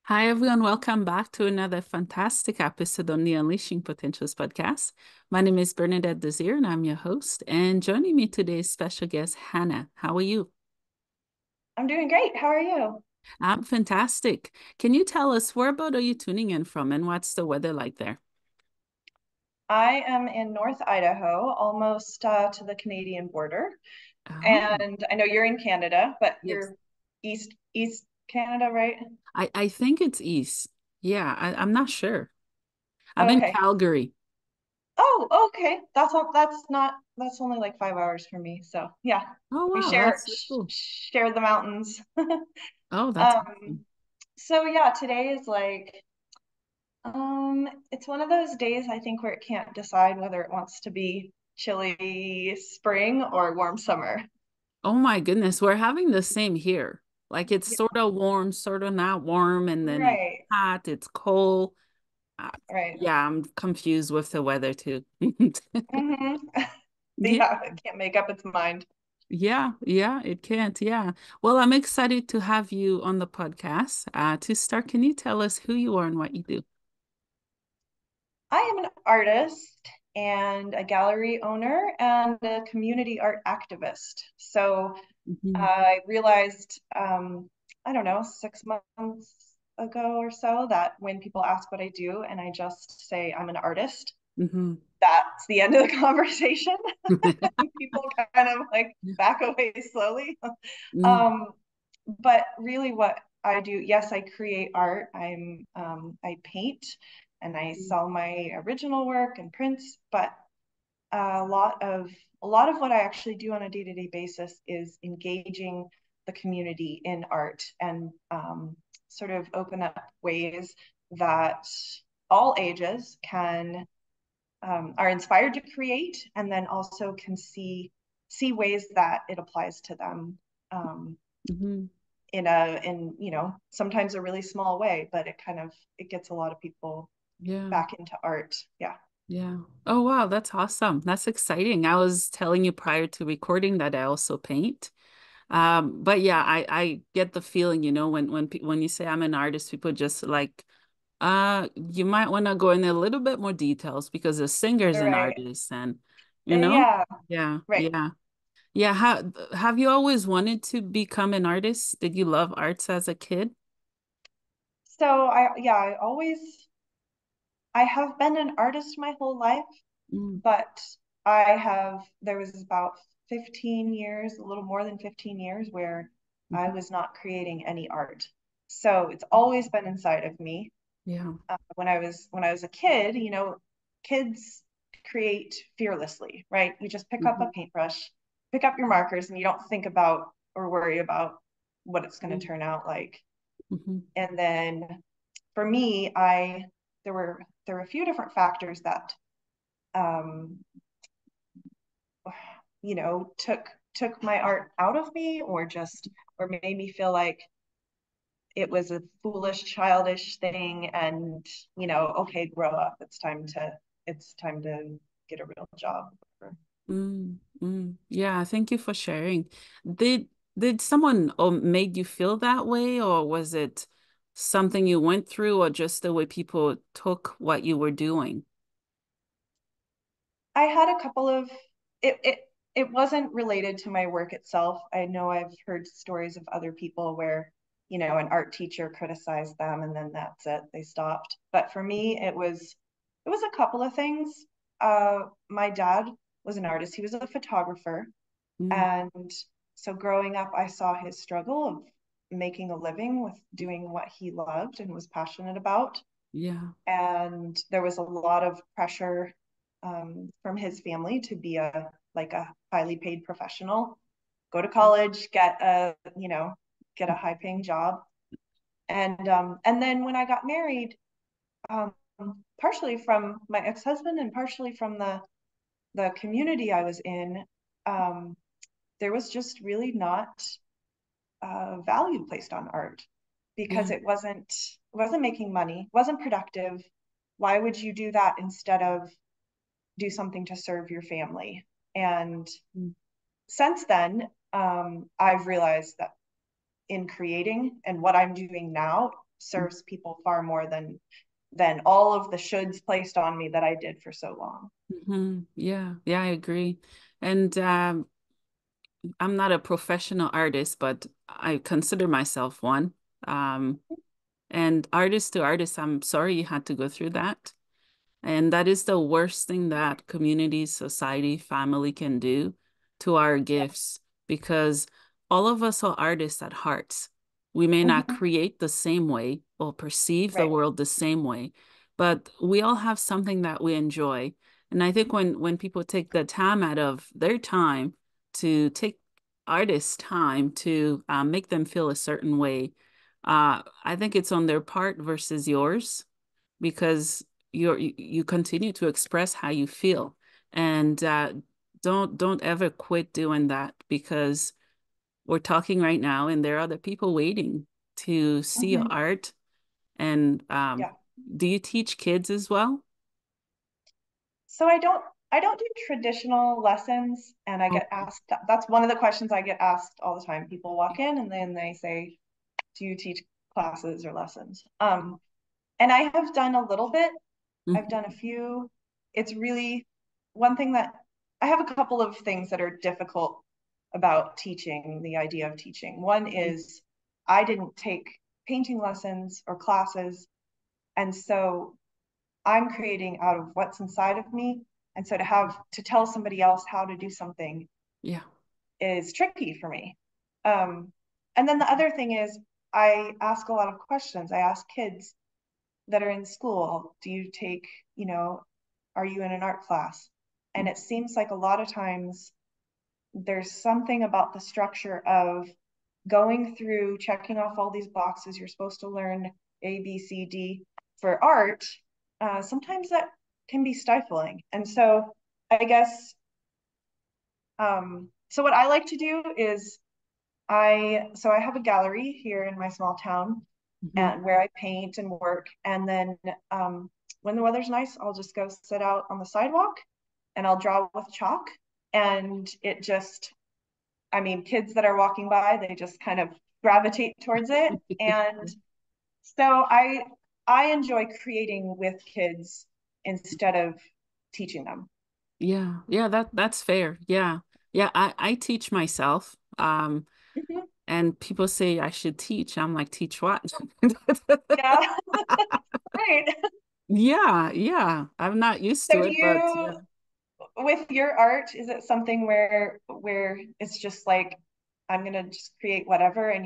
Hi, everyone. Welcome back to another fantastic episode on the Unleashing Potentials podcast. My name is Bernadette Desir, and I'm your host. And joining me today is special guest Hannah. How are you? I'm doing great. How are you? I'm fantastic. Can you tell us whereabout are you tuning in from and what's the weather like there? I am in North Idaho, almost to the Canadian border. Oh, And I know you're in Canada, but yes. you're East Canada, right? I think it's east. Yeah, I'm not sure. I'm in Okay. Calgary. Oh, okay. That's only like 5 hours from me. So yeah, Oh, we wow. share That's so cool. share the mountains. Oh, that's Um, awesome. so yeah, today is like it's one of those days I think where it can't decide whether it wants to be chilly spring or warm summer. Oh my goodness, we're having the same here. Like it's Yeah, sort of warm, sort of not warm, and then it's right, hot, it's cold. Uh, right. yeah, I'm confused with the weather too. Hmm. Yeah, Yeah, it can't make up its mind. yeah, it can't. Yeah. Well, I'm excited to have you on the podcast. To start, can you tell us who you are and what you do? I am an artist and a gallery owner and a community art activist. So Mhm, I realized, I don't know, 6 months ago or so, that when people ask what I do and I just say I'm an artist, mhm. that's the end of the conversation. People kind of like back away slowly. Mm, Um, but really what I do, yes, I create art. I paint and I sell my original work and prints, but a lot of a lot of what I actually do on a day-to-day basis is engaging the community in art and sort of open up ways that all ages can are inspired to create and then also can see ways that it applies to them um, mhm. in sometimes a really small way, but it gets a lot of people Yeah. back into art. Yeah. Yeah. Oh, wow. That's awesome. That's exciting. I was telling you prior to recording that I also paint. But yeah, I get the feeling, when you say I'm an artist, people just like, you might want to go in a little bit more details because a singer's an Right. artist and, you know? Yeah. Yeah, Right. yeah. Yeah. Have you always wanted to become an artist? Did you love arts as a kid? So I have been an artist my whole life, Mm, but there was about 15 years, a little more than 15 years where I mhm. was not creating any art. So it's always been inside of me. Yeah. When I was a kid, kids create fearlessly, right? You just pick up Mhm. a paintbrush, pick up your markers, and you don't think about or worry about what it's going Yeah. to turn out like. Mhm. And then for me, I there were a few different factors that um, took my art out of me or made me feel like it was a foolish, childish thing and okay, grow up. It's time to get a real job. Yeah, thank you for sharing. Did did someone made you feel that way, or was it something you went through, or just the way people took what you were doing? I had a couple of it wasn't related to my work itself. I know I've heard stories of other people where, an art teacher criticized them and then that's it, they stopped. But for me, it was a couple of things. My dad was an artist. He was a photographer. Mm, And so growing up, I saw his struggle of making a living with doing what he loved and was passionate about. yeah. And there was a lot of pressure from his family to be a highly paid professional, go to college, get a high paying job. And then when I got married, um, partially from my ex-husband and partially from the community I was in, um, there was just really not value placed on art because Yeah. it wasn't making money, wasn't productive. Why would you do that instead of do something to serve your family? And Mm, since then, I've realized that in creating and what I'm doing now, serves people far more than all of the shoulds placed on me that I did for so long. Yeah, yeah, I agree. And I'm not a professional artist, but I consider myself one. Um, and artist to artist, I'm sorry you had to go through that. And that is the worst thing that community, society, family can do to our Yeah. gifts because all of us are artists at heart. We may not Mm-hmm. create the same way or perceive the Right. world the same way, but we all have something that we enjoy. And I think when people take the time out of their time to take artists' time to make them feel a certain way, I think it's on their part versus yours because you continue to express how you feel and don't ever quit doing that because we're talking right now and there are other people waiting to see your Mm-hmm. art and Yeah. do you teach kids as well? So I don't do traditional lessons, and I get Okay. asked, that's one of the questions I get asked all the time. People walk in and then they say, do you teach classes or lessons? And I have done a little bit. I've Mhm. done a few. It's really one thing that I have a couple of things that are difficult about teaching, the idea of teaching. One is I didn't take painting lessons or classes, and so I'm creating out of what's inside of me. And so to have to tell somebody else how to do something Yeah. is tricky for me. Um, and then the other thing is I ask a lot of questions. I ask kids that are in school, do you take, are you in an art class? And it seems like a lot of times there's something about the structure of going through, checking off all these boxes. You're supposed to learn A, B, C, D for art. Sometimes that can be stifling. And so I guess, so what I like to do is I have a gallery here in my small town Mhm. and where I paint and work. And then when the weather's nice, I'll just go sit out on the sidewalk and I'll draw with chalk. And it just, I mean, kids that are walking by, they just kind of gravitate towards it. And so I enjoy creating with kids instead of teaching them. Yeah, yeah, that's fair. Yeah. Yeah, I teach myself. Mhm. And people say I should teach. I'm like, teach what? Yeah, right. Yeah, yeah. I'm not used So to do it, but yeah. you, with your art, is it something where it's just like I'm gonna just create whatever, and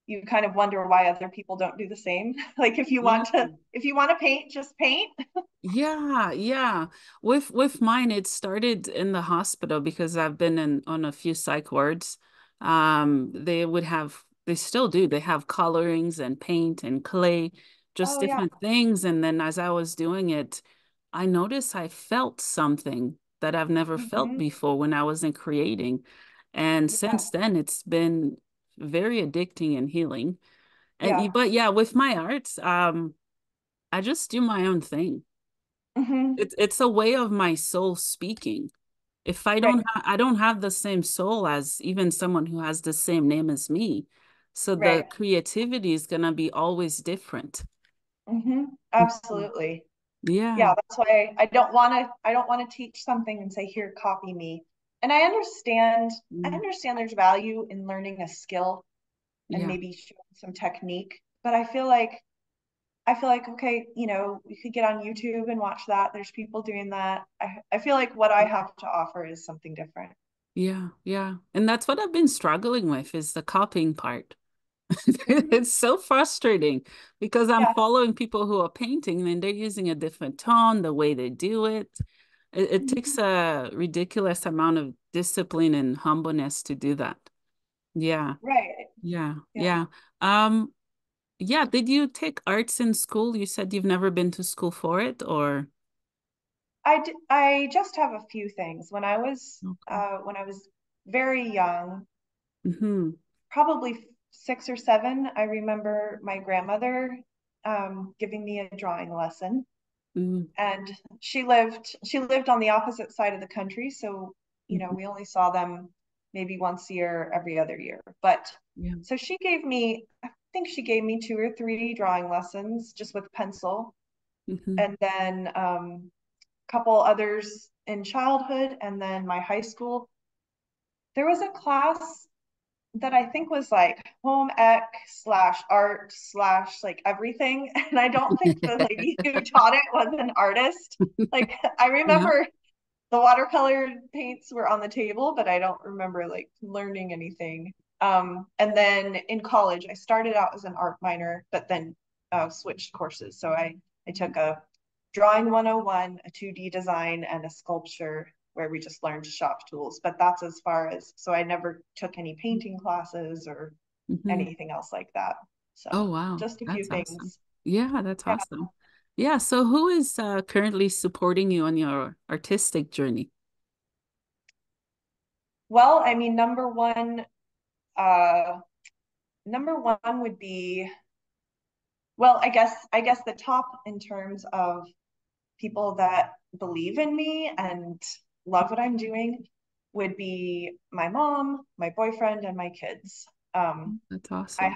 you kind of wonder why other people don't do the same? Like Yeah. if you want to paint, just paint. Yeah, yeah. With mine, it started in the hospital because I've been in on a few psych wards. They still do. They have colorings and paint and clay, just Oh yeah. different things. And then as I was doing it, I noticed I felt something that I've never felt Hmm. before when I wasn't creating. And Yeah. since then, it's been very addicting and healing. Yeah. But yeah, with my art, I just do my own thing. Hmm. It's a way of my soul speaking. If Right. I don't have the same soul as even someone who has the same name as me. So the Right. creativity is gonna be always different. Hmm. Mhm. Absolutely. Yeah. Yeah, that's why I don't want to teach something and say, here, copy me. And I Mm. understand there's value in learning a skill and Yeah. maybe showing some technique, but I feel like okay, you could get on YouTube and watch that. There's people doing that. I feel like what I have to offer is something different. Yeah. Yeah. And that's what I've been struggling with is the copying part. Hmm. It's so frustrating because I'm Yeah. following people who are painting and they're using a different tone, the way they do it. It takes Mhm. a ridiculous amount of discipline and humbleness to do that. Yeah, Right. yeah, Yeah. yeah. Um, yeah, did you take arts in school? You said you've never been to school for it, or I just have a few things. okay. When I was very young, Mm-hmm. probably 6 or 7, I remember my grandmother giving me a drawing lesson. Mm-hmm. And she lived on the opposite side of the country, so we only saw them maybe once a year, every other year. But Yeah. so she gave me think she gave me 2 or 3 drawing lessons just with pencil, Hmm. and then a couple others in childhood, and then my high school. There was a class that I think was like home ec slash art slash like everything. And I don't think the lady who taught it was an artist. Like I Yeah. remember the watercolor paints were on the table, but I don't remember like learning anything. And then in college, I started out as an art minor, but then switched courses. So I took a drawing 101, a 2D design, and a sculpture where we just learned shop tools. But that's as far as, so I never took any painting classes or Hmm. anything else like that. Oh, So wow. just a few That's awesome. things. Yeah, that's Yeah. awesome. Yeah. So who is currently supporting you on your artistic journey? Well, I mean, uh, number one would be, well, I guess the top in terms of people that believe in me and love what I'm doing would be my mom, my boyfriend, and my kids. Um, That's I awesome.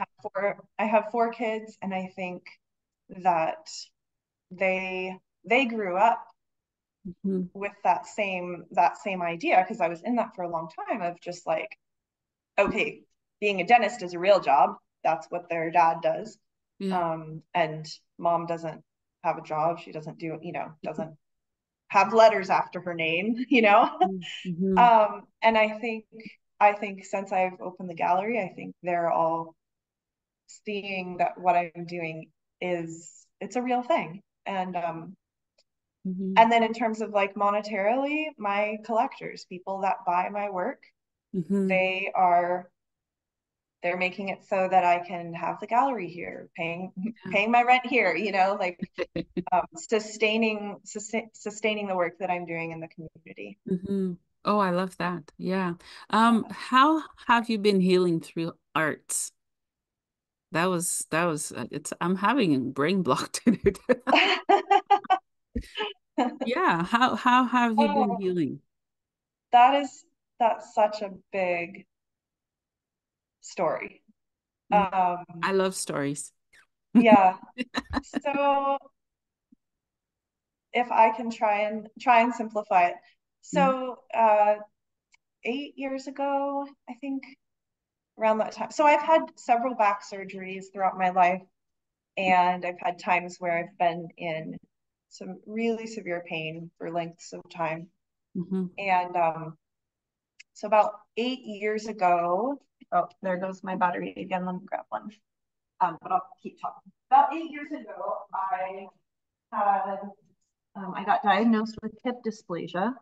have four kids, and I think that they grew up Hmm. with that same idea because I was in that for a long time of just like, okay, being a dentist is a real job. That's what their dad does. Yeah. And mom doesn't have a job. She doesn't do, doesn't have letters after her name, you know? Hmm. And I think since I've opened the gallery, I think they're all seeing that what I'm doing is it's a real thing. Hmm. And then in terms of like monetarily, my collectors, people that buy my work, Hmm. they are they're making it so that I can have the gallery here, Yeah. paying my rent here, like sustaining the work that I'm doing in the community. Hmm. Oh, I love that. Yeah. How have you been healing through arts? That was it's I'm having a brain block today. Yeah. How have you been Oh, healing? that's such a big story. Mm. Um, I love stories. yeah. So if I can try and simplify it. Yeah. So 8 years ago, I think around that time. So I've had several back surgeries throughout my life, and I've had times where I've been in some really severe pain for lengths of time. Hmm. And so about 8 years ago, oh, there goes my battery again. Let me grab one. But I'll keep talking. About 8 years ago, had I got diagnosed with hip dysplasia,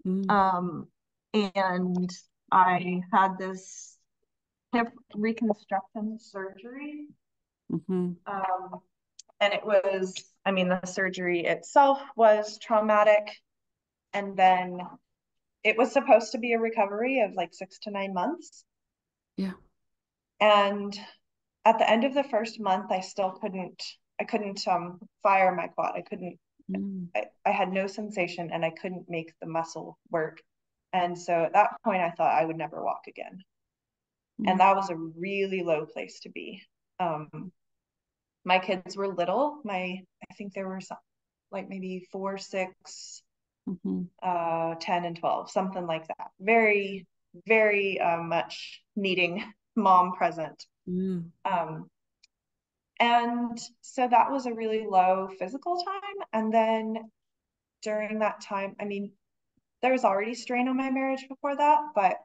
Mm. um, and I had this hip reconstruction surgery. Hmm. Um, and it was, I mean, the surgery itself was traumatic. And then it was supposed to be a recovery of like 6 to 9 months. Yeah. And at the end of the first month, I couldn't fire my quad. Mm. I had no sensation and I couldn't make the muscle work. And so at that point, I thought I would never walk again. And Mm. that was a really low place to be. Um, my kids were little. I think there were some, like maybe 4, 6, Hmm. 10, and 12, something like that. Very, very much needing mom present. Mm. Um, and so that was a really low physical time. And then during that time, I mean, there was already strain on my marriage before that, but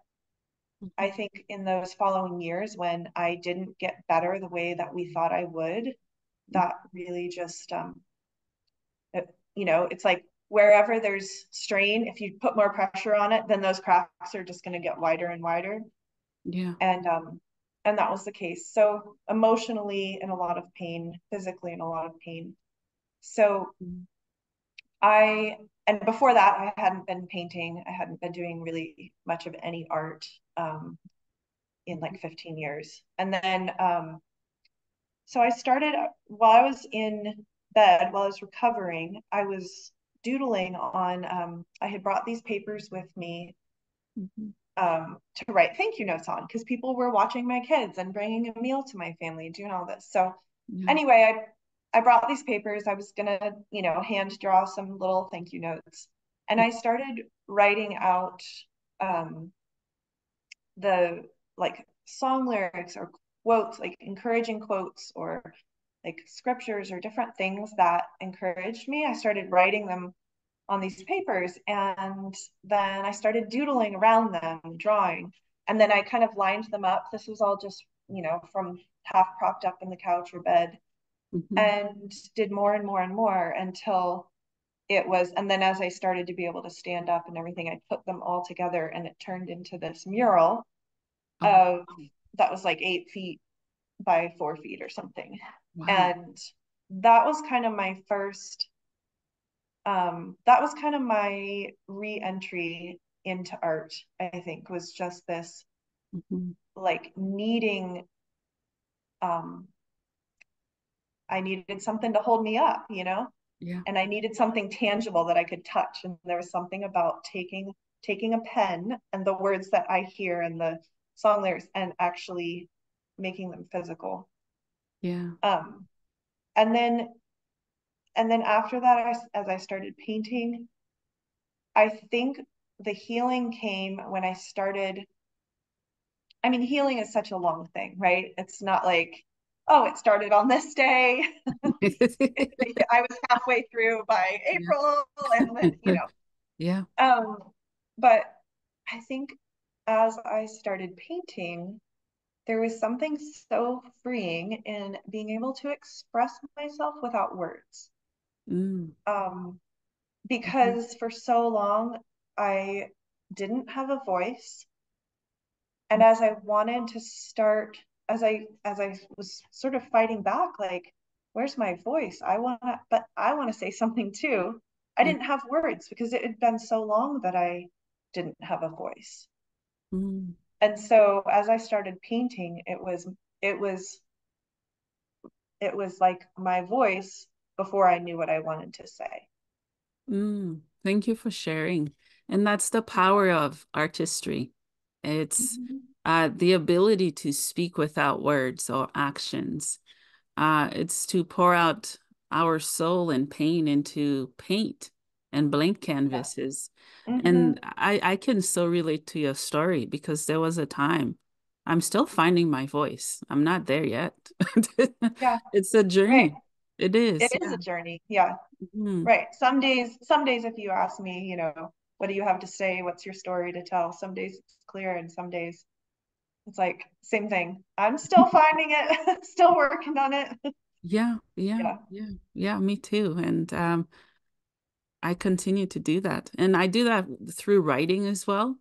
I Hmm. think in those following years when I didn't get better the way that we thought I would, that really just it's like wherever there's strain, if you put more pressure on it, then those cracks are just going to get wider and wider. Yeah. And that was the case. So emotionally in a lot of pain, physically in a lot of pain. So Mm. I and before that I hadn't been painting. I hadn't been doing really much of any art in like 15 years. And then so I started while I was in bed, while I was recovering, I was doodling on, I had brought these papers with me to write thank you notes on because people were watching my kids and bringing a meal to my family, doing all this. So Yeah. anyway, I brought these papers. I was gonna, hand draw some little thank you notes, and I started writing out um, the like song lyrics or quotes, like encouraging quotes or like scriptures or different things that encouraged me. I started writing them on these papers, and then I started doodling around them, drawing, and then I kind of lined them up. This was all just, from half propped up in the couch or bed, Hmm. and did more and more and more until it was, and then as I started to be able to stand up and everything, I put them all together and it turned into this mural Oh, of that was like 8 feet by 4 feet or something. wow. And that was kind of my first that was kind of my re-entry into art, I think, was just this Hmm. like needing um I needed something to hold me up, Yeah. and I needed something tangible that I could touch. And there was something about taking a pen and the words that I hear and the song lyrics and actually making them physical. Yeah. Um, and then after that, as I started painting, I think the healing came when I started. I mean, healing is such a long thing, right? It's not like, oh, it started on this day. I was halfway through by Yeah. April, and then, Yeah. but I think as I started painting, there was something so freeing in being able to express myself without words. Mm. Um, Mhm. because for so long I didn't have a voice. And as I wanted to start, as I was sort of fighting back, like, where's my voice? I want to say something too. I Yeah. didn't have words because it had been so long that I didn't have a voice. Mm. And so as I started painting, it was it was like my voice before I knew what I wanted to say. Mm. Thank you for sharing. And that's the power of artistry. It's Mhm. the ability to speak without words or actions. It's to pour out our soul and pain into paint and blank Yeah. canvases. And Hmm. I can so relate to your story because there was a time I'm still finding my voice. I'm not there yet. Yeah. It's a Right. journey. It It is. is Yeah. a journey. Yeah. Mhm. Right. Some days if you ask me, what do you have to say? What's your story to tell? Some days it's clear and some days it's like same thing. I'm still finding it, still working on it. Yeah, yeah, Yeah. yeah, yeah, me too. And I continue to do that. And I do that through writing as well.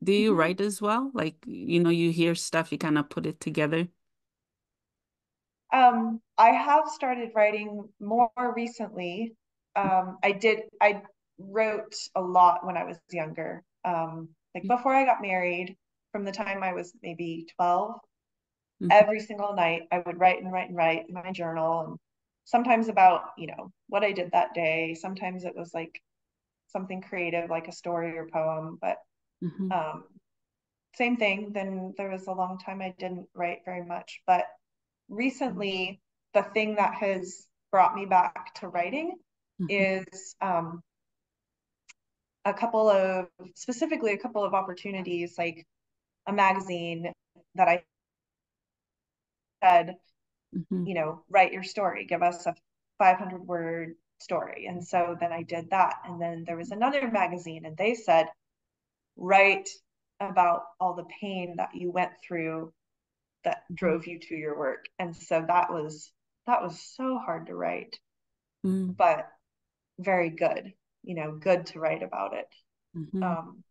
Do you Mhm. write as well? Like, you hear stuff, you kind of put it together. I have started writing more recently. I wrote a lot when I was younger. Like before I got married, from the time I was maybe 12, Mm-hmm. every single night I would write and write and write in my journal, and sometimes about, what I did that day. Sometimes it was like something creative like a story or poem, but Mm-hmm. um same thing. Then there was a long time I didn't write very much, but recently the thing that has brought me back to writing Mm-hmm. is specifically a couple of opportunities, like a magazine that I said, Mm-hmm. write your story, give us a 500 word story. And so then I did that. And then there was another magazine and they said, write about all the pain that you went through that Mm-hmm. drove you to your work. And so that was so hard to write, Mm-hmm. but very good, good to write about it. Mm-hmm. Um,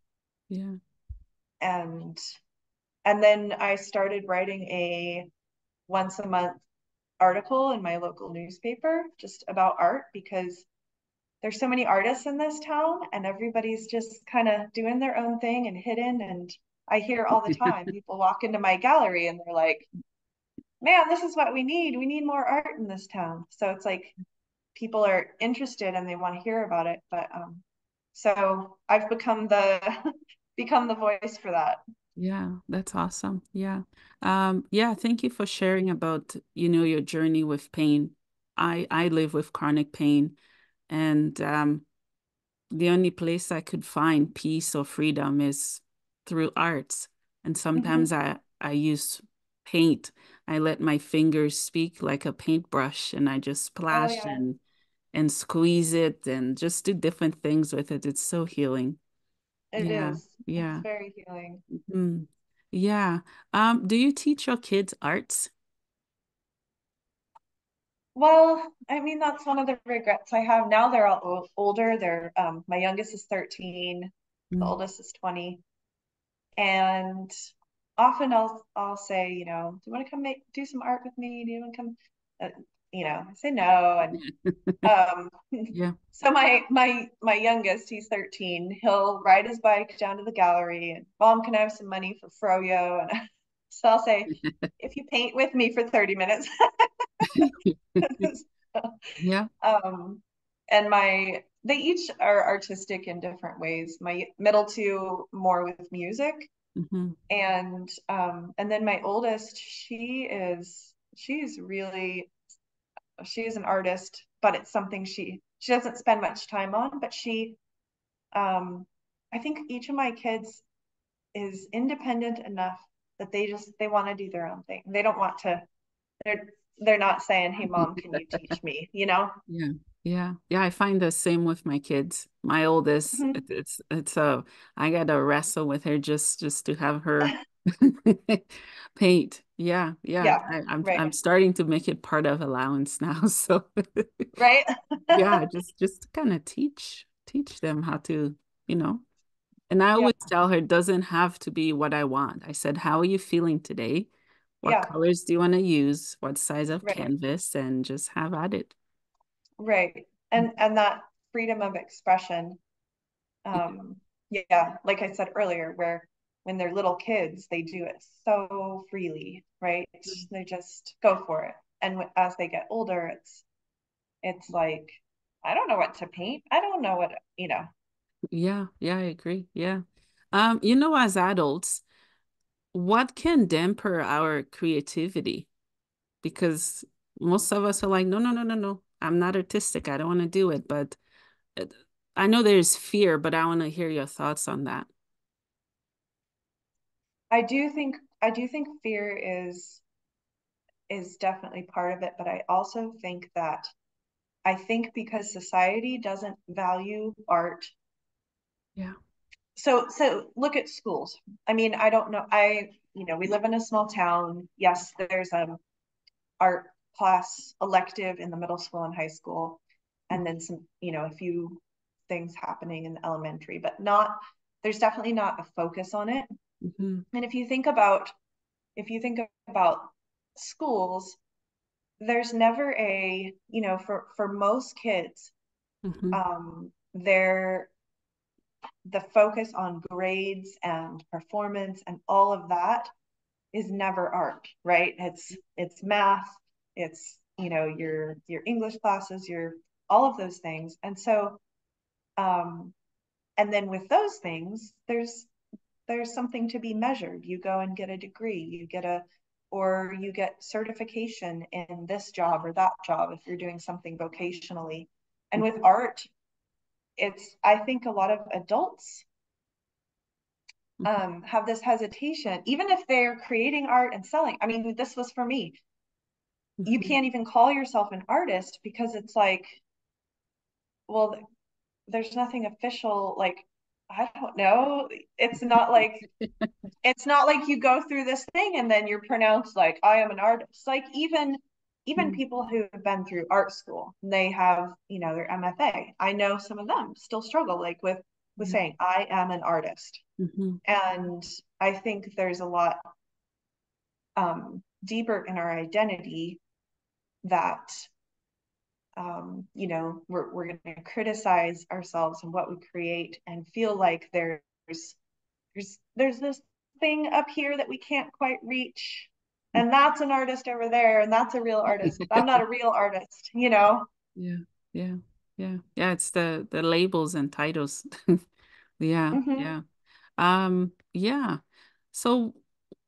Yeah. and and then I started writing a once a month article in my local newspaper just about art because there's so many artists in this town and everybody's just kind of doing their own thing and hidden. And I hear all the time people walk into my gallery and they're like, man, this is what we need. We need more art in this town. So it's like people are interested and they want to hear about it. But so I've become the become the voice for that. Yeah, that's awesome. Yeah. Yeah, thank you for sharing about, your journey with pain. I live with chronic pain, and the only place I could find peace or freedom is through arts. And sometimes Hmm. I use paint. I let my fingers speak like a paintbrush, and I just Oh splash yeah, and squeeze it and just do different things with it. It's so healing. it Yeah. is. It's Yeah. very healing. Mm. Yeah. Do you teach your kids arts? Well, I mean, that's one of the regrets I have now. They're all older. They're my youngest is 13, the Mm. oldest is 20. And often I'll say, do you want to come do some art with me? Do you want to come? Uh, I say no. And um, Yeah. so my youngest, he's 13. He'll ride his bike down to the gallery, and Mom, can I have some money for froyo? And so I'll say, if you paint with me for 30 minutes. Yeah. um, and they each are artistic in different ways. My middle two more with music, Hmm. and then my oldest, she's really she's an artist, but it's something she doesn't spend much time on. But um, I think each of my kids is independent enough that they want to do their own thing. They don't want to. They're they're not saying, "Hey, Mom, can you teach me?" You know. Yeah. Yeah. Yeah. I find the same with my kids. My oldest, Mhm. it's I gotta wrestle with her just to have her paint. Yeah. Yeah. Yeah, I'm right, starting to make it part of allowance now. So right. yeah, just kind of teach them how to, you know. And I Yeah, always tell her it doesn't have to be what I want. I said, how are you feeling today? What yeah, colors do you want to use? What size of right, canvas? And just have at it. right. And that freedom of expression, yeah, like I said earlier, where when they're little kids, they do it so freely, right? They just go for it. And as they get older, it's like, I don't know what to paint. I don't know what. Yeah, yeah, I agree. Yeah. As adults, what can damper our creativity? Because most of us are like, no, no, no, no, no. I'm not artistic. I don't want to do it. But uh, I know there's fear, but I want to hear your thoughts on that. I do think fear is definitely part of it, but I also think that I think because society doesn't value art. Yeah. So look at schools. I mean, I don't know. We live in a small town. Yes, there's art class elective in the middle school and high school, and then a few things happening in the elementary, but there's definitely not a focus on it. Mm-hmm. And if you think about schools, there's never for most kids, Mm-hmm. they're the focus on grades and performance and all of that is never art, right? It's math, it's your English classes, your all of those things. And so um and then with those things, there's something to be measured. You go and get a degree, or you get certification in this job or that job if you're doing something vocationally. And with art, I think a lot of adults have this hesitation, even if they're creating art and selling. I mean, this was for me. You Mm-hmm. can't even call yourself an artist because it's like, well, there's nothing official. Like, I don't know. It's not like it's not like you go through this thing and then you're pronounced like I am an artist. Like even people who have been through art school, they have their MFA. I know some of them still struggle like with Yeah. saying I am an artist. Mm-hmm. And I think there's a lot deeper in our identity that we're going to criticize ourselves and what we create and feel like there's this thing up here that we can't quite reach, and that's an artist over there, and that's a real artist. I'm not a real artist. Yeah. Yeah. Yeah. Yeah. It's the labels and titles. Yeah. Mm-hmm. Yeah. Yeah. So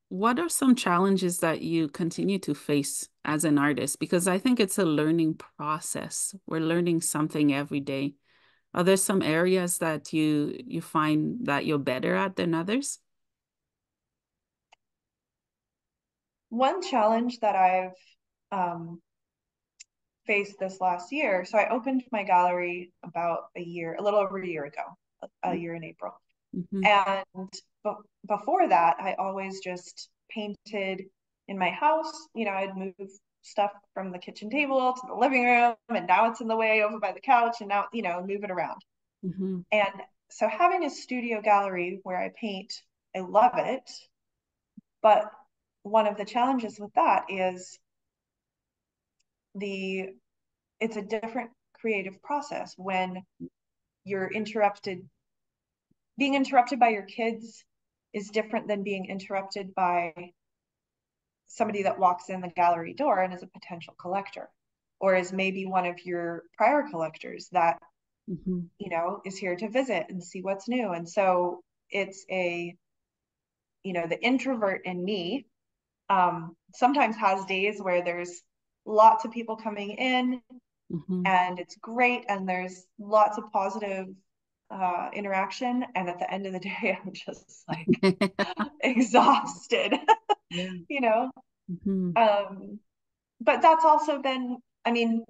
what are some challenges that you continue to face as an artist? Because I think it's a learning process. We're learning something every day. Are there some areas that you find that you're better at than others? One challenge that I've um, faced this last year. So I opened my gallery about a little over a year ago, a year in April. Mm-hmm, And before that, I always just painted in my house. I'd move stuff from the kitchen table to the living room, and now it's in the way over by the couch, and now, move it around. mm-hmm, And so having a studio gallery where I paint, I love it. But one of the challenges with that is the it's a different creative process when you're interrupted. Being interrupted by your kids is different than being interrupted by somebody that walks in the gallery door and is a potential collector, or is maybe one of your prior collectors that mm-hmm. is here to visit and see what's new. And so it's the introvert in me sometimes has days where there's lots of people coming in Mm-hmm. and it's great and there's lots of positive interaction, and at the end of the day I'm just like exhausted. Yeah. you know Mm-hmm. um but that's also been, I mean,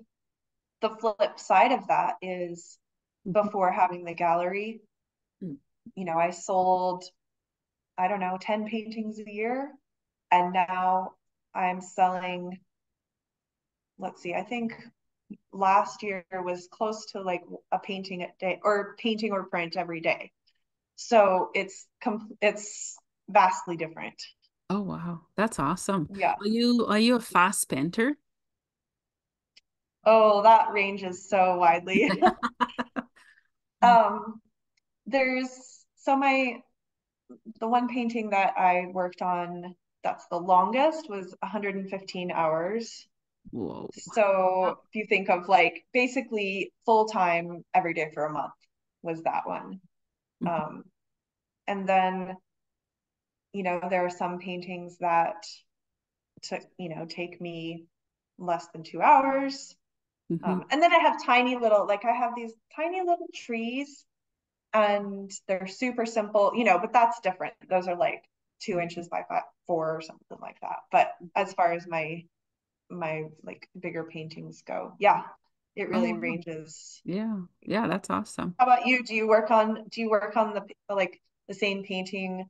the flip side of that is, Mm-hmm. before having the gallery, I sold, I don't know, 10 paintings a year, and now I'm selling, let's see, I think last year was close to like a painting a day, or painting or print every day. So it's vastly different. Oh wow, that's awesome. Yeah. Are you a fast painter? Oh, that ranges so widely. um, there's so my the one painting that I worked on that's the longest was 115 hours. Whoa. So if you think of like basically full time every day for a month was that one. Mm-hmm. Um, and then, there are some paintings that take me less than 2 hours. Mm-hmm. And then I have tiny little, like I have these tiny little trees and they're super simple, but that's different. Those are like 2 inches by 4 or something like that. But as far as my like bigger paintings go, yeah, it Oh really wow. ranges. Yeah. Yeah, that's awesome. How about you? Do you work on the same painting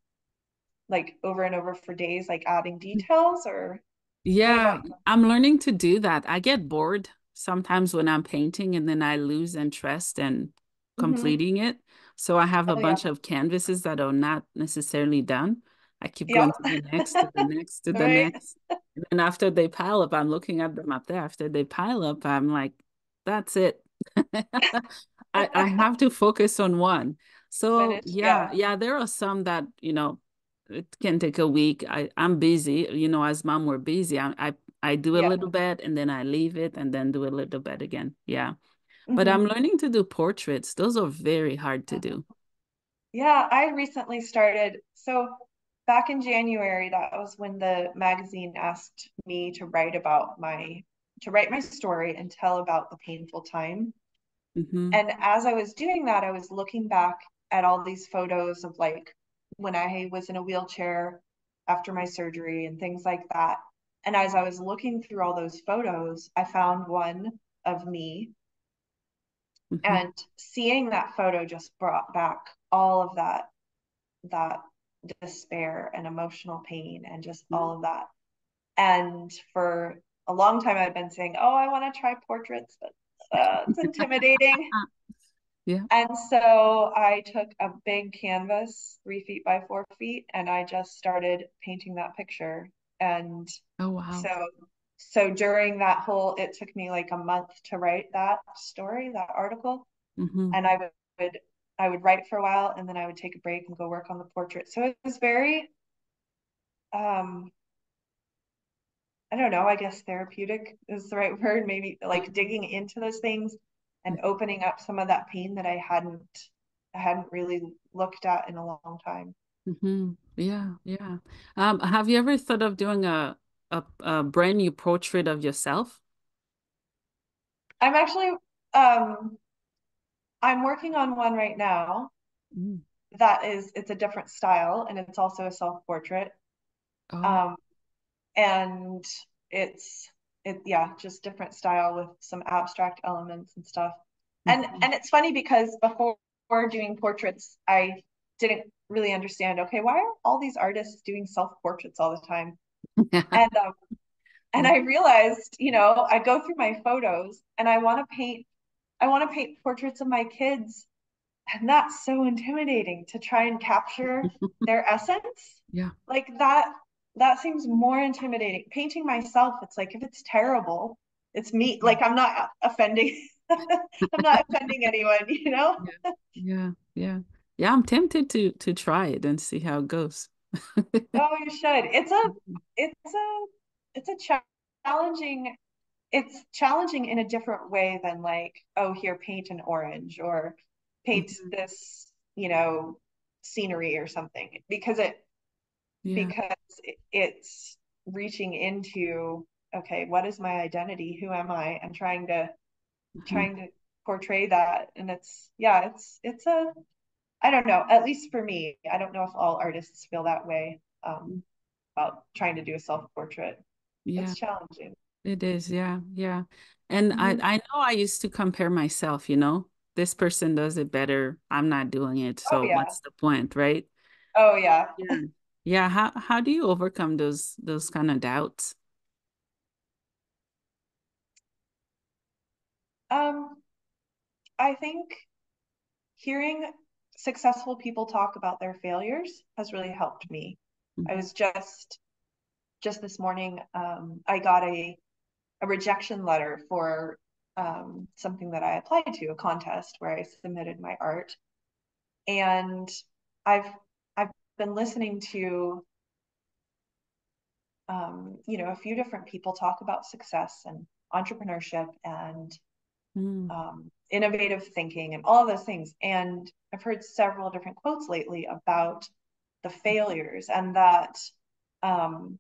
like over and over for days, like adding details, or what Yeah, about you? I'm learning to do that. I get bored sometimes when I'm painting and then I lose interest in Mm-hmm. completing it. So I have a Oh yeah. bunch of canvases that are not necessarily done. I keep going Yep. to the next, to the next, to the Right. next. And then after they pile up, I'm looking at them up there. After they pile up, I'm like, that's it. I have to focus on one. So Finish. yeah, Yeah. yeah, there are some that, it can take a week. I'm busy, as mom, we're busy. I do a Yeah. little bit and then I leave it and then do a little bit again. Yeah. But I'm Hmm. learning to do portraits. Those are very hard to do. Yeah, I recently started. So back in January, that was when the magazine asked me to write my story and tell about the painful time. Hmm. And as I was doing that, I was looking back at all these photos of like when I was in a wheelchair after my surgery and things like that. And as I was looking through all those photos, I found one of me, Hmm. and seeing that photo just brought back all of that despair and emotional pain and just all of that. And for a long time, I've been saying, "Oh, I want to try portraits, but it's intimidating." Yeah. And so I took a big canvas, 3 feet by 4 feet, and I just started painting that picture. And Oh, wow. so, so during that whole, it took me like a month to write that story, that article. Hmm. And would, I would write for a while, and then I would take a break and go work on the portrait. So it was very, um, I don't know, I guess therapeutic is the right word, maybe like digging into those things and opening up some of that pain that I hadn't. hadn't really looked at in a long time. Yeah, yeah. Have you ever thought of doing a brand new portrait of yourself? I'm actually um I'm working on one right now Mm. that is it's a different style and it's also a self-portrait. Oh. Um and it's yeah, just different style with some abstract elements and stuff. Mhm. And it's funny because before doing portraits, I didn't really understand, okay, why are all these artists doing self-portraits all the time? Yeah. And and I realized, I go through my photos and I want to paint portraits of my kids. And that's so intimidating to try and capture their essence. Yeah. Like that seems more intimidating. Painting myself, it's like if it's terrible, it's me. Like I'm not offending I'm not offending anyone, you know? Yeah. Yeah. Yeah. Yeah, I'm tempted to try it and see how it goes. Oh, you should. It's a it's a challenging it's challenging in a different way than like, oh, here, paint an orange or paint Mhm. this, scenery or something Yeah. because it's reaching into, okay, what is my identity? Who am I? And Mhm. trying to portray that. And it's yeah, it's a I don't know, at least for me, I don't know if all artists feel that way about trying to do a self-portrait. Yeah. It's challenging. It is, yeah, yeah. And I Mhm. I know I used to compare myself, this person does it better. I'm not doing it, Oh so yeah. what's the point, right? Oh yeah. Yeah. Yeah, how do you overcome those kind of doubts? Um, I think hearing successful people talk about their failures has really helped me. I Mhm. was just this morning, I got a rejection letter for something that I applied to, a contest where I submitted my art. And I've I've been listening to a few different people talk about success and entrepreneurship and Mm. innovative thinking and all of those things. And I've heard several different quotes lately about the failures and that, um,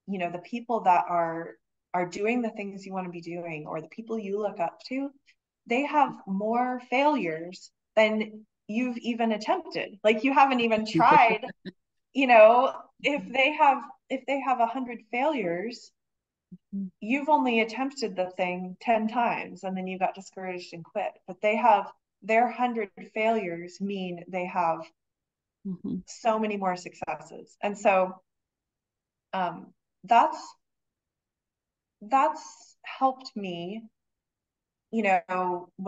the people that are doing the things you want to be doing or the people you look up to, they have more failures than you've even attempted. Like you haven't even tried, you know, if they have 100 failures, you've only attempted the thing 10 times and then you got discouraged and quit. But they have their 100 failures mean they have Mhm. so many more successes. And so um, that's that's helped me, when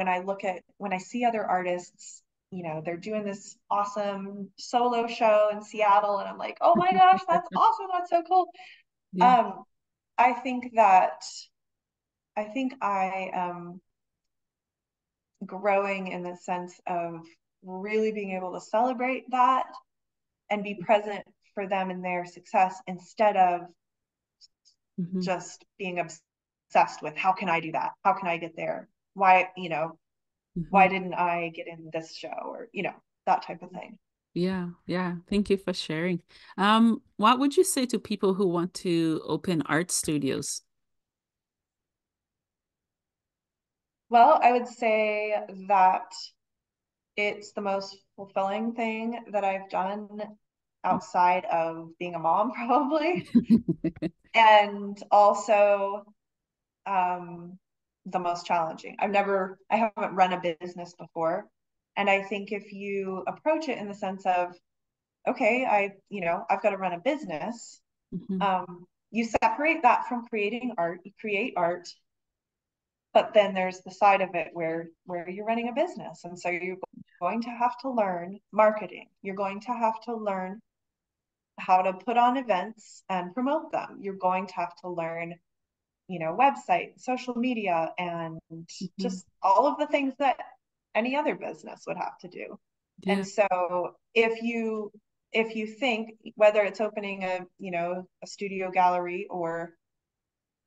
I see other artists, they're doing this awesome solo show in Seattle, and I'm like, oh my gosh, that's awesome. That's so cool. Yeah. Um, I think that I think I am growing in the sense of really being able to celebrate that and be present for them in their success instead of Mhm. just being obsessed with how can I do that? How can I get there? Why Mhm. didn't I get in this show or, that type of thing. Yeah, yeah. Thank you for sharing. What would you say to people who want to open art studios? Well, I would say that it's the most fulfilling thing that I've done outside of being a mom, probably. And also um, the most challenging. I haven't run a business before. And I think if you approach it in the sense of, okay, I've got to run a business, Mhm. you separate that from creating art, you create art, but then there's the side of it where you're running a business. And so you're going to have to learn marketing. You're going to have to learn how to put on events and promote them. You're going to have to learn website, social media, and Mhm. just all of the things that any other business would have to do. Yeah. And so if you think whether it's opening a studio gallery or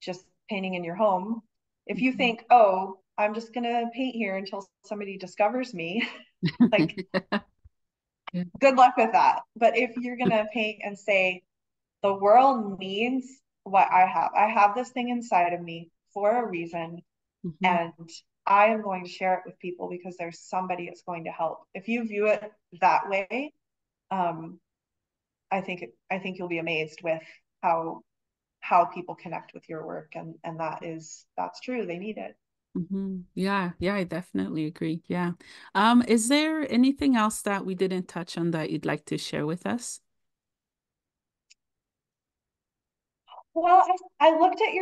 just painting in your home, if you Mhm. think, oh, I'm just gonna paint here until somebody discovers me. Like, Yeah. good luck with that. But if you're gonna paint and say, the world needs what I have this thing inside of me for a reason, Mhm. and I am going to share it with people because there's somebody that's going to help. If you view it that way, um, I think you'll be amazed with how how people connect with your work, and that's true. They need it. Yeah, yeah, I definitely agree. Yeah. Is there anything else that we didn't touch on that you'd like to share with us? Well, I looked at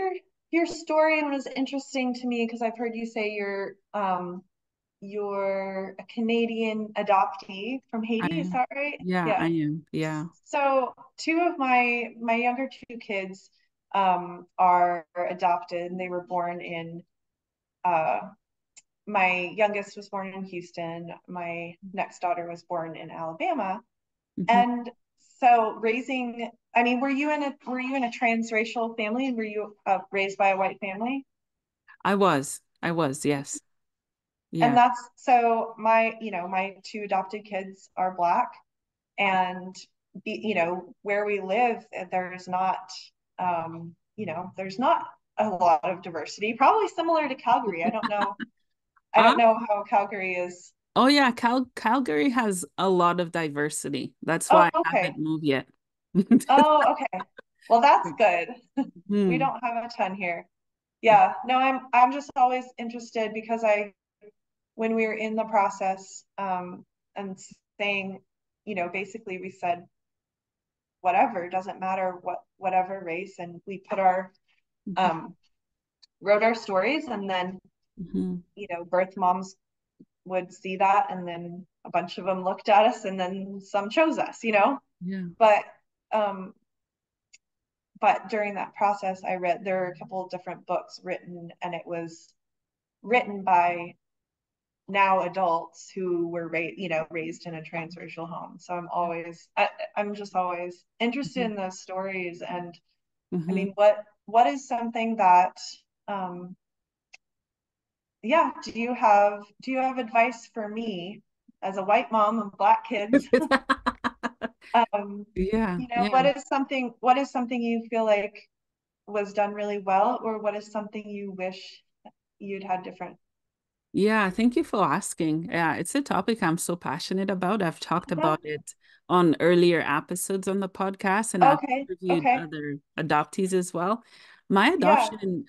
your story and it was interesting to me because I've heard you say you're a Canadian adoptee from I Haiti. Is am. that right? Yeah, I Yeah. am. Yeah. So two of my younger two kids are adopted and they were born in uh my youngest was born in Houston. My next daughter was born in Alabama. Mhm. And so raising, I mean, were you in a transracial family and were you raised by a white family? I was, yes. And Yeah. that's so my, you know, my two adopted kids are black and you know, where we live, there's not there's not a lot of diversity, probably similar to Calgary. I Uh, don't know how Calgary is. oh yeah, Calgary has a lot of diversity. That's Oh, why I okay. haven't moved yet. Oh, okay. Well, that's good. We Hmm. don't have a ton here. Yeah, no, I'm just always interested because I when we were in the process and saying, you know, basically we said whatever, doesn't matter whatever race, and we put our Mhm. um wrote our stories, and then Mhm. you know, birth moms would see that, and then a bunch of them looked at us, and then some chose us, you know. Yeah. But um, but during that process, I read there were a couple of different books written, and it was written by now adults who were raised in a transracial home. So I'm just always interested Mhm. in those stories. And I Mhm. mean, what is something that um yeah, do you have advice for me as a white mom of black kids? um Yeah, you know, yeah. what is something you feel like was done really well, or what is something you wish you'd had different? Yeah, thank you for asking. Yeah, it's a topic I'm so passionate about. I've talked Uh-huh. about it on earlier episodes on the podcast, and I've Okay, interviewed okay. other adoptees as well. My Yeah. adoption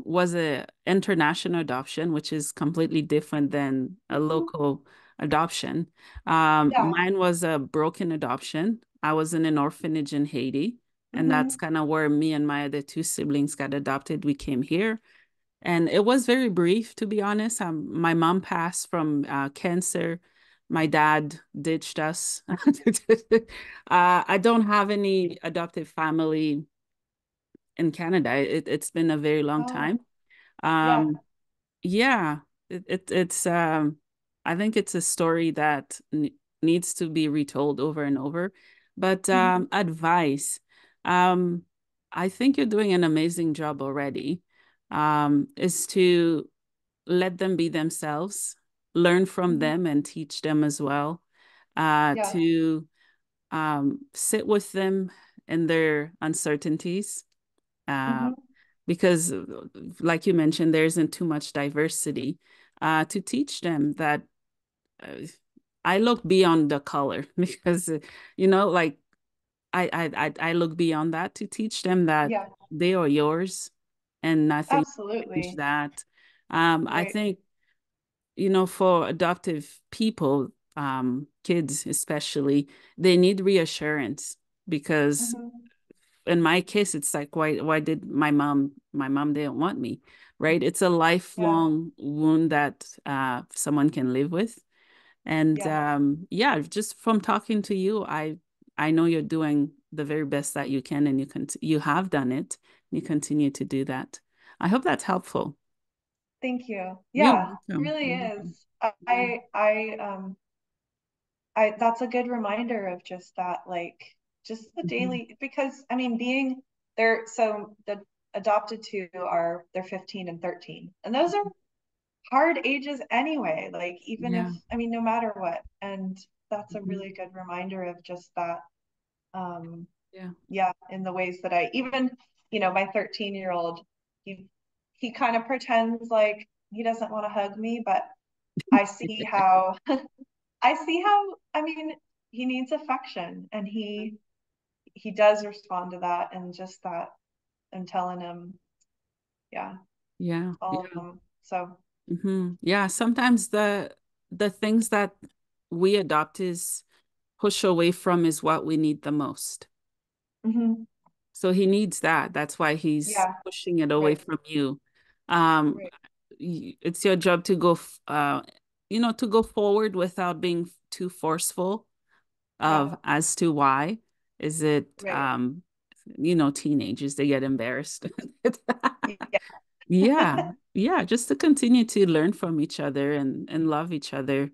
was a international adoption, which is completely different than a Mhm. local adoption. Yeah. Mine was a broken adoption. I was in an orphanage in Haiti, and that's Hmm. kind of where me and my other two siblings got adopted. We came here. And it was very brief, to be honest. My mom passed from cancer. My dad ditched us. I don't have any adoptive family in Canada. It's been a very long time. Oh, yeah. Um, yeah, it's I think it's a story that n needs to be retold over and over. But Hmm. advice, um, I think you're doing an amazing job already. Is to let them be themselves, learn from Hmm. them and teach them as well. Yeah. To sit with them in their uncertainties. Uh, Hmm. because, like you mentioned, there isn't too much diversity. To teach them that uh, I look beyond the color because, like I look beyond that to teach them that Yeah. they are yours and nothing change Absolutely. that. I Right. think for adoptive people, kids especially, they need reassurance because Hmm. in my case, it's like, why did my mom didn't want me, right? It's a Yeah. lifelong wound that someone can live with. And Yeah. yeah, just from talking to you, I know you're doing the very best that you can, and you have done it. You continue to do that. I hope that's helpful. Thank you. You're Yeah, it welcome. really You're welcome. is. Yeah. I that's a good reminder of just that, like just the Mhm. daily, because I mean being there, so the adopted two are they're 15 and 13. And those are hard ages anyway, like even if, Yeah. I mean, no matter what. And that's a Mhm. really good reminder of just that. Um, Yeah. yeah, in the ways that I even, my 13-year-old, he he kind of pretends like he doesn't want to hug me, but I see how I mean, he needs affection and he does respond to that and just that and telling him, yeah, Yeah. all of Yeah. them. So, Yeah. Sometimes the things that we adopt is push away from is what we need the most. mhm, So he needs that. That's why he's yeah, pushing it away right, from you. Um, right, it's your job to to go forward without being too forceful yeah, of as to why. Is it right, teenagers, they get embarrassed. yeah, Yeah, yeah, just to continue to learn from each other and love each other,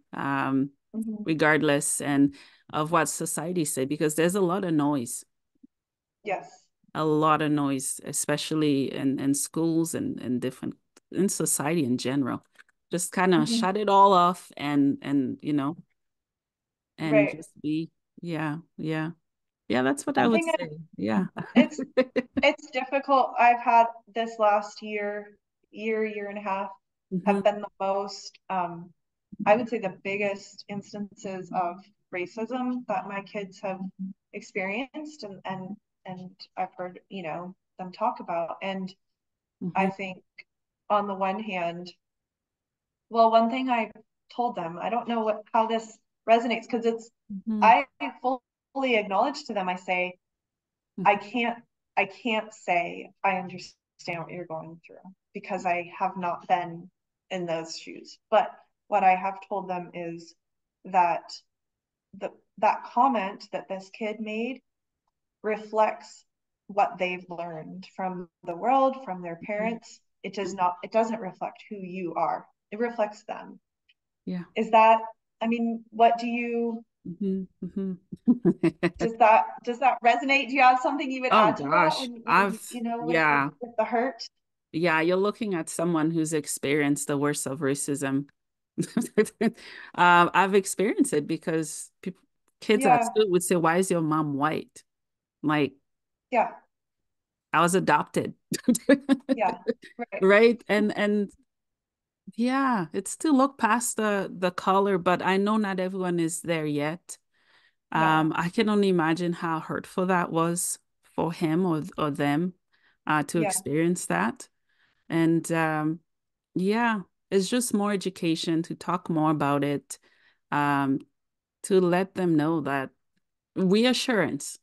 mhm, regardless and of what society say, because there's yes, a lot of noise, especially in schools and different in society in general. Just kind of mhm, shut it all off and and right. just be, yeah, yeah. Yeah, that's what I One would thing say. Yeah. it's it's difficult. I've had this last year and a half have Hmm. been the most, I would say the biggest instances of racism that my kids have experienced and I've heard, them talk about. And I Hmm. think on the one hand, well, one thing I told them, I don't know how this resonates because Hmm. I fully acknowledge to them, I say, I Hmm. can't I can't say I understand what you're going through because I have not been in those shoes. But what I have told them is that that comment that this kid made reflects what they've learned from the world, from their parents. It doesn't reflect who you are. It reflects them. Yeah. Is that, I mean, what do you Hmm. Hmm. does that resonate? Do you have something you would Oh add to that gosh, when with yeah, with the hurt? yeah, you're looking at someone who's experienced the worst of racism. I've experienced it because kids at Yeah, school would say, "Why is your mom white?" Like, yeah, I was adopted. yeah, right. Right? And yeah, it's to look past the color, but I know not everyone is there yet. No, I can only imagine how hurtful that was for him or them to yeah, experience that. And yeah, it's just more education to talk more about it, um, to let them know that reassurance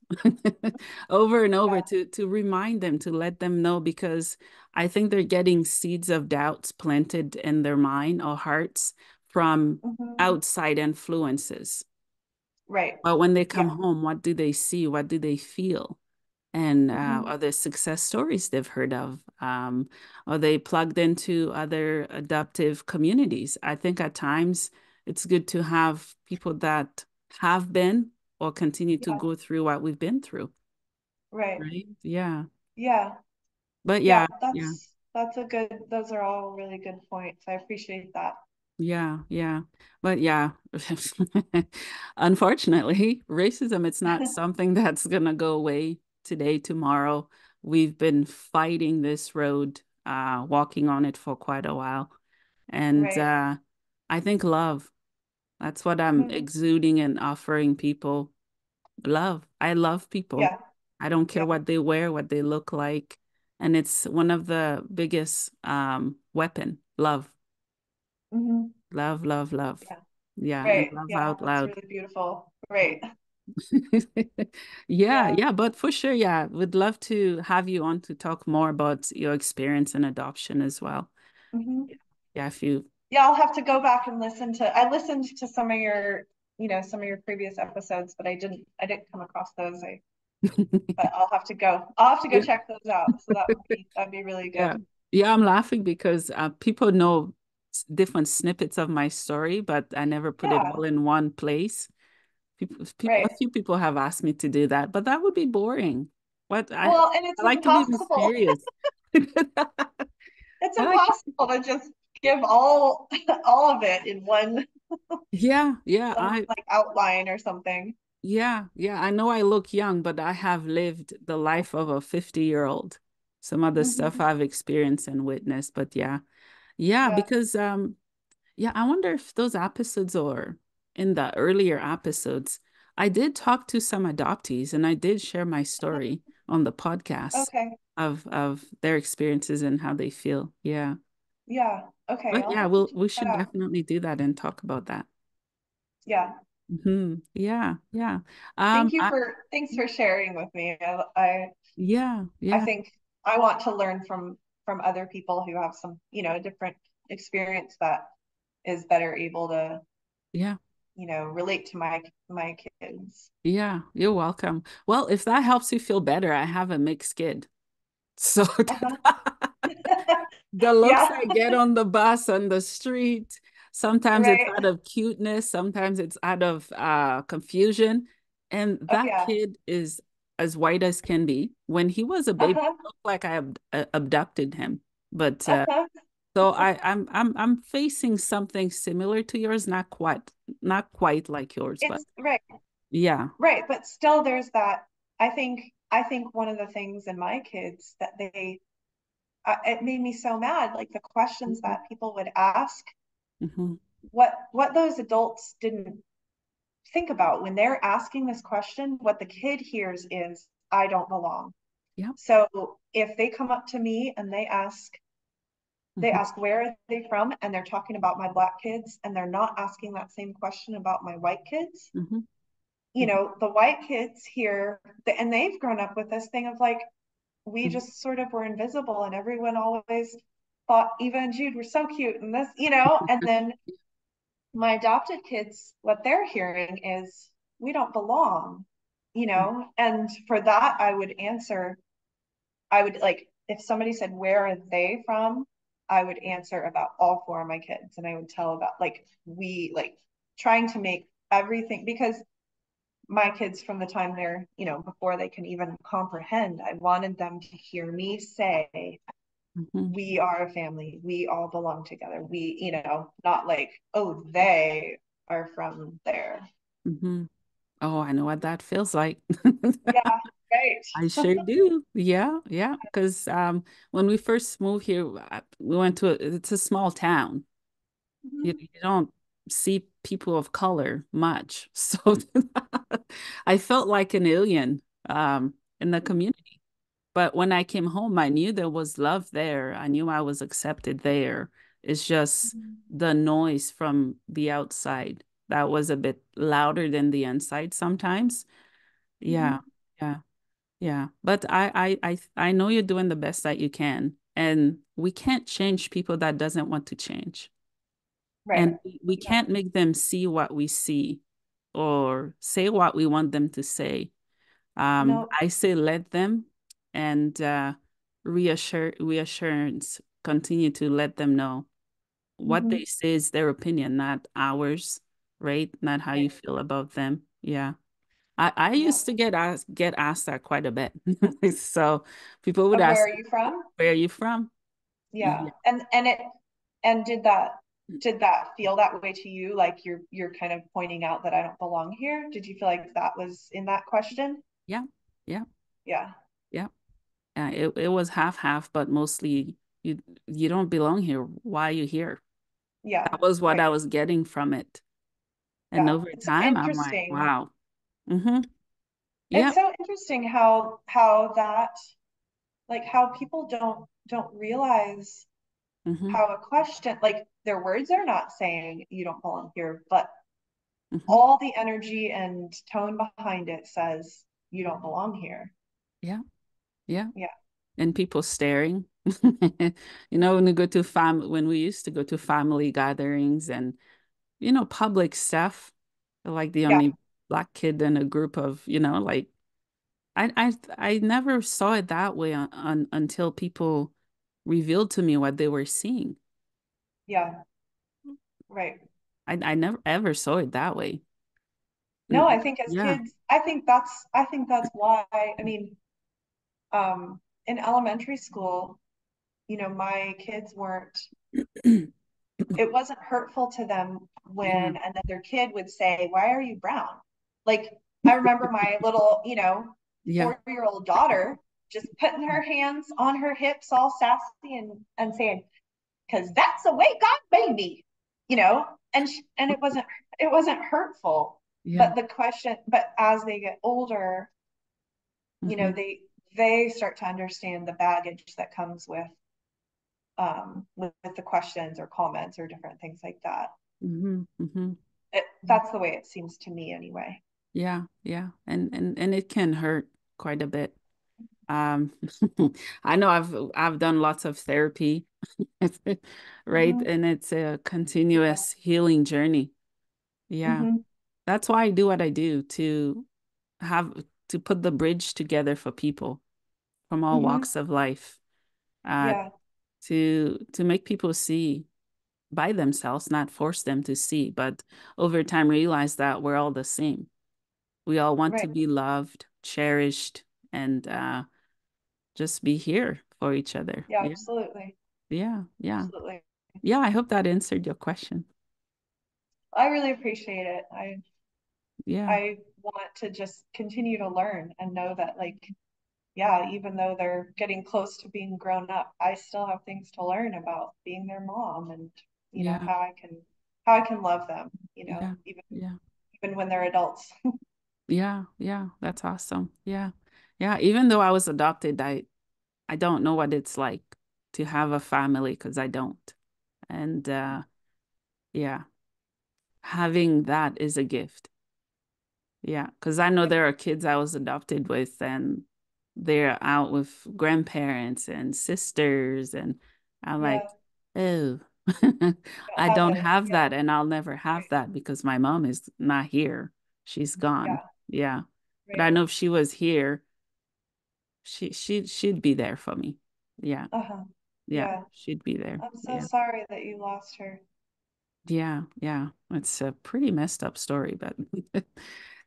over and over yeah, to remind them, to let them know, because I think they're getting seeds of doubts planted in their mind or hearts from hmm, outside influences. right. But when they come Yeah, home, what do they see? What do they feel? And hmm, other success stories they've heard of. Are they plugged into other adoptive communities? I think at times it's good to have people that have been or continue to yeah, go through what we've been through, right. right? Yeah. Yeah, But yeah. yeah, yeah. That's a good. Those are all really good points. I appreciate that. Yeah, yeah. But yeah, unfortunately, racism, it's not something that's gonna go away today, tomorrow. We've been fighting this road, walking on it for quite a while. And Right. I think love, that's what I'm Hmm. exuding and offering people. Love. I love people. Yeah, I don't care yeah. what they wear, what they look like. And it's one of the biggest weapon, love. Hmm. Love, love, love. Yeah. Yeah, and Right. love Yeah, out that's loud. really beautiful. Right. Yeah, Yeah. yeah, but for sure, yeah, would love to have you on to talk more about your experience in adoption as well. Hmm. Yeah, if you. Yeah, I'll have to go back and I listened to some of your previous episodes, but I didn't come across those. But I'll have to go Yeah, check those out. So that'd be really yeah, good. yeah. I'm laughing because people know different snippets of my story, but I never put it Yeah, all in one place. A right. few people have asked me to do that, but that would be boring. What And it's I like to be impossible. mysterious. It's I like impossible to just give all all of it in Yeah, yeah, one like outline or something. yeah, I know I look young, but I have lived the life of a 50-year-old. Some of the stuff Hmm. I've experienced and witnessed, but yeah. Yeah, Yeah. because yeah, I wonder if those episodes or in the earlier episodes, I did talk to some adoptees and I did share my story on the podcast Okay. of their experiences and how they feel. Yeah. Yeah. Okay. But I'll yeah, have to check we that should out. definitely do that and talk about that. Yeah. Yeah, yeah. Thanks for sharing with me. Yeah, I yeah, think I want to learn from other people who have some, different experience that is better able to, yeah, relate to my kids. yeah. You're welcome. Well, if that helps you feel better, I have a mixed kid. So Uh-huh. the looks Yeah. I get on the bus, on the street, sometimes it's Right. out of cuteness, sometimes it's out of confusion. And Oh that yeah. kid is as white as can be. When he was a baby, Uh-huh. it looked like I abducted him. But Uh-huh. so I'm facing something similar to yours, not quite like yours, but It's right. yeah. Right. But still there's that. I think one of the things in my kids that it made me so mad, like the questions Mhm, that people would ask, mhm, what those adults didn't think about when they're asking this question, what the kid hears is, I don't belong. yeah. So if they come up to me and they Mhm, ask where are they from, and they're talking about my black kids, and they're not asking that same question about my white kids, mhm, mhm, the white kids here, and they've grown up with this thing of like, we mhm, just sort of were invisible, and everyone always thought Eva and Jude were so cute, and this, and then my adopted kids, what they're hearing is, we don't belong, and for that, I would like, if somebody said, where are they from? I would answer about all four of my kids. And I would tell about like, trying to make everything, because my kids from the time they're, before they can even comprehend, I wanted them to hear me say, mhm, we are a family. We all belong together. We, not like, oh, they are from there. mhm. Oh, I know what that feels like. Yeah, right. I sure do. Yeah, yeah. Because when we first moved here, we went to it's a small town. Mhm. You don't see people of color much. So I felt like an alien in the community. But when I came home, I knew there was love there. I knew I was accepted there. It's just the noise from the outside that was a bit louder than the inside sometimes. Yeah, Mhm. yeah. Yeah, but I know you're doing the best that you can, and we can't change people that doesn't want to change, Right. and we can't make them see what we see or say what we want them to say. No. I say let them, and reassurance continue to let them know what they Mhm. say is their opinion, not ours, right? Not how you Right. feel about them. Yeah. I Yeah. used to get asked that quite a bit. So people would Of where ask, are you from? where are you from? Yeah. Yeah. And did that feel that way to you? Like you're kind of pointing out that I don't belong here. Did you feel like that was in that question? Yeah. Yeah. Yeah. Yeah. It was half half, but mostly you don't belong here. Why are you here? Yeah. That was what Right. I was getting from it. And Yeah. over It's time, I'm like, interesting. wow. Mm-hmm. It's Yep. so interesting how that, like, how people don't realize Mm-hmm. how a question, like, their words are not saying you don't belong here, but Mm-hmm. all the energy and tone behind it says you don't belong here. Yeah. Yeah. Yeah. And people staring. When we go to when we used to go to family gatherings and public stuff, like the Yeah. only black kid in a group of, like I never saw it that way until people revealed to me what they were seeing. Yeah. Right. I never ever saw it that way. No, I think as Yeah. kids, I think that's why, I mean, in elementary school, my kids weren't it wasn't hurtful to them Yeah. when another kid would say, "Why are you brown?" Like I remember my little, Yeah. 4-year-old daughter just putting her hands on her hips, all sassy, and saying, "Because that's the way God made me," and it wasn't hurtful. Yeah. But as they get older, you know, Hmm. they start to understand the baggage that comes with the questions or comments or different things like that. Hmm. Hmm. That's the way it seems to me anyway. Yeah. Yeah. And it can hurt quite a bit. Um, I know I've done lots of therapy, right? Mm-hmm. And it's a Yeah. continuous healing journey. Yeah. Mm-hmm. That's why I do what I do have to put the bridge together for people from all Mm-hmm. walks of life, uh, Yeah. to make people see by themselves, not force them to see, but over time realize that we're all the same. We all want to Right. be loved, cherished, and just be here for each other. Yeah. Yeah, Absolutely. yeah, yeah, Absolutely. yeah. I hope that answered your question. I really appreciate it. Yeah, I want to just continue to learn and know that, like, yeah, even though they're getting close to being grown up, I still have things to learn about being their mom, and yeah, how I can love them, yeah, even yeah, even when they're adults. yeah, yeah. That's awesome. Yeah, yeah. Even though I was adopted, I don't know what it's like to have a family because I don't. And yeah, having that is a gift. Yeah, because I know Yeah. there are kids I was adopted with, and they're out with grandparents and sisters, and I'm Yeah. like, oh, Don't I have don't it. have Yeah. that, and I'll never have Right. that because my mom is not here. She's gone. Yeah. Yeah, but I Right. know if she was here, she'd be there for me. Yeah, Uh-huh. yeah, Yeah. she'd be there. I'm so Yeah, sorry that you lost her. yeah, yeah. It's a pretty messed up story, but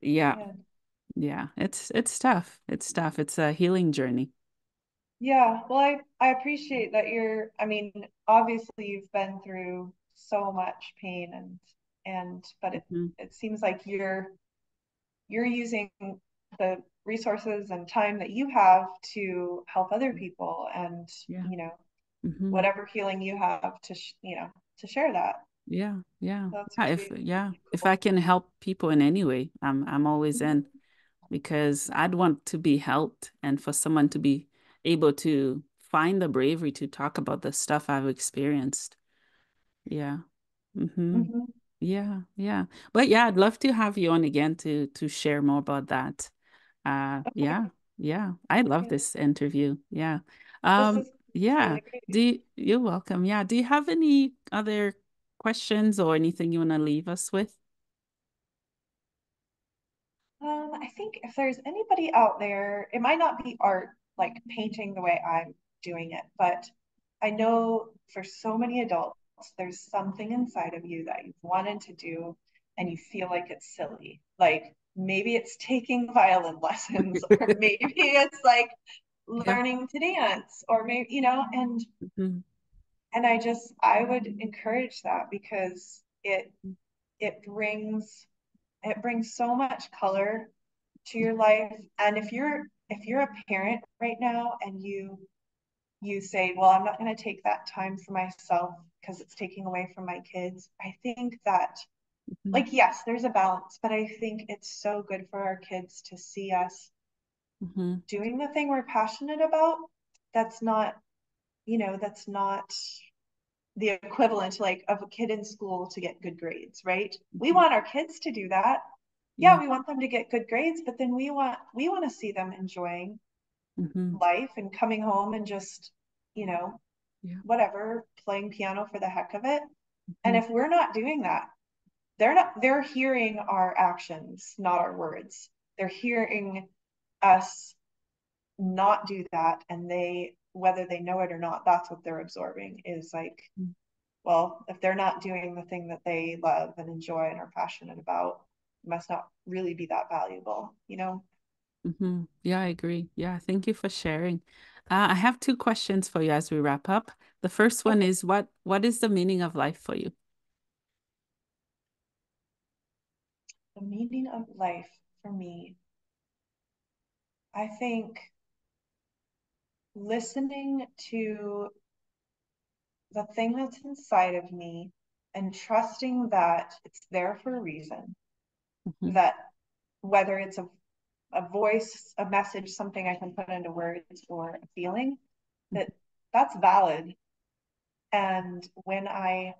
yeah. Yeah. Yeah, it's tough. It's tough. It's a healing journey. Yeah. Well, I appreciate that I mean, obviously you've been through so much pain, but Hmm. it seems like you're using the resources and time that you have to help other people, and Yeah. you know Hmm. whatever healing you have to share that. Yeah, yeah. That's Yeah, really if I cool. can help people in any way, I'm always in because I'd want to be helped and for someone to be able to find the bravery to talk about the stuff I've experienced. Yeah. Hmm. Hmm. Yeah, yeah. But yeah, I'd love to have you on again to share more about that. Okay. Yeah, yeah. I love Okay. this interview. Yeah. This Um, is yeah. really great. You're welcome. Yeah. Do you have any other questions or anything you want to leave us with? I think if there's anybody out there, it might not be art, like painting the way I'm doing it, but I know for so many adults, there's something inside of you that you've wanted to do and you feel like it's silly. Like maybe it's taking violin lessons, or maybe it's like Yeah. learning to dance, or maybe, Hmm. and I would encourage that because it brings so much color to your life. And if you're a parent right now and you say, well, I'm not going to take that time for myself because it's taking away from my kids, I think that, Hmm. like, yes, there's a balance, but I think it's so good for our kids to see us Hmm. doing the thing we're passionate about. That's not the equivalent, like, of a kid in school to get good grades, right? We Hmm. want our kids to do that. Yeah, Yeah. we want them to get good grades, but then we want to see them enjoying Hmm. life and coming home and just, you know, Yeah. whatever, playing piano for the heck of it. And Hmm. if we're not doing that, they're hearing our actions, not our words. They're hearing us not do that, and whether they know it or not, that's what they're absorbing, is like, well, if they're not doing the thing that they love and enjoy and are passionate about, it must not really be that valuable. Yeah, I agree. Yeah, thank you for sharing. I have two questions for you as we wrap up. The first one Okay. is what is the meaning of life for you? The meaning of life for me, I think listening to the thing that's inside of me and trusting that it's there for a reason, Mhm, that whether it's a voice, a message, something I can put into words, or a feeling, that that's valid. And when I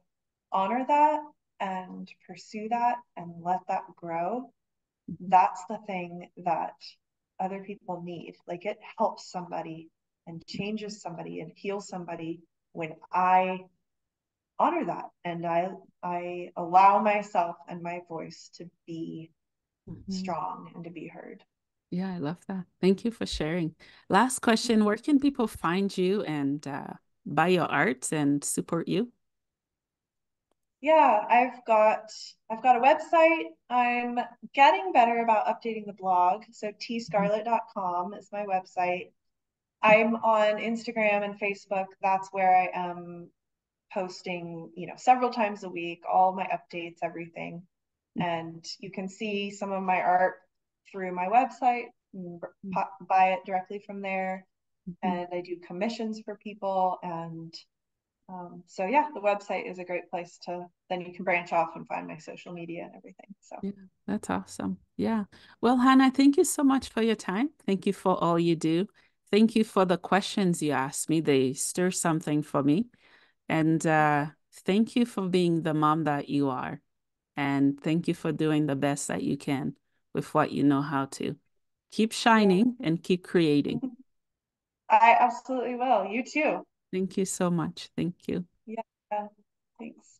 honor that and pursue that and let that grow, mhm, that's the thing that other people need. Like it helps somebody and changes somebody and heals somebody when I honor that and I allow myself and my voice to be mhm. strong and to be heard. Yeah, I love that. Thank you for sharing. Last question, where can people find you and buy your art and support you? Yeah, I've got a website. I'm getting better about updating the blog. So Mhm, teascarlet.com is my website. I'm on Instagram and Facebook. That's where I am posting, several times a week, all my updates, everything. And you can see some of my art through my website, and buy it directly from there. mhm. And I do commissions for people. And so, yeah, the website is a great place to, then you can branch off and find my social media and everything. So, Yeah, that's awesome. Yeah. Well, Hannah, thank you so much for your time. Thank you for all you do. Thank you for the questions you asked me. They stir something for me. And thank you for being the mom that you are. And thank you for doing the best that you can with what you know how to. Keep yeah, shining and keep creating. I absolutely will. You too. Thank you so much. Thank you. Yeah, thanks.